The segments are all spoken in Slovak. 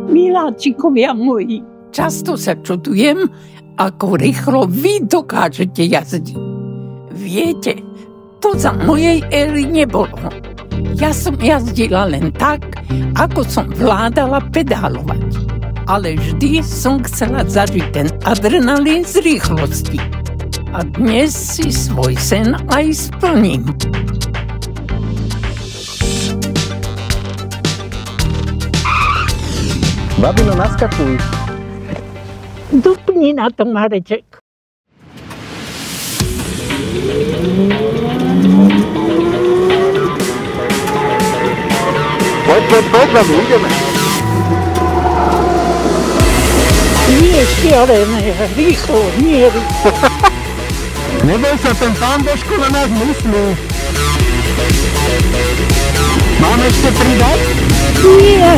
Miláčikovia moji, často sa čudujem, ako rýchlo vy dokážete jazdiť. Viete, to za mojej éry nebolo. Ja som jazdila len tak, ako som vládala pedálovať. Ale vždy som chcela zažiť ten adrenalín z rýchlosti. A dnes si svoj sen aj splním. Babino, naskakuj. Dupni na to, Mareček. Poď, babi, ideme. Nie šialené, rýchlo, nie rýchlo. Neboj sa, ten pán Božko na nás myslí. Máme ešte pridať? Nie.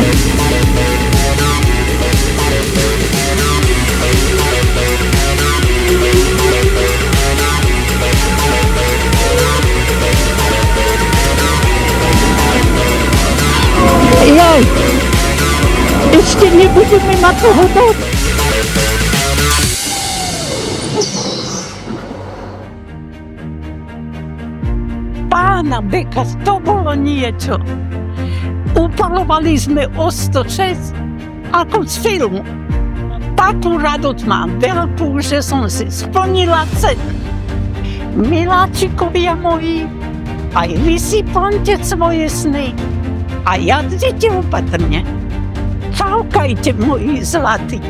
Jaj, ešte nebudeme mať toho dať. Pána Beka, to bolo niečo. Upalovali sme o 106 ako z filmu. Takú radosť mám veľkú, že som si splnila sen. Miláčikovia moji, aj vy si plňte svoje sny. A jazdite opatrne. Čaukajte, moji zlatí.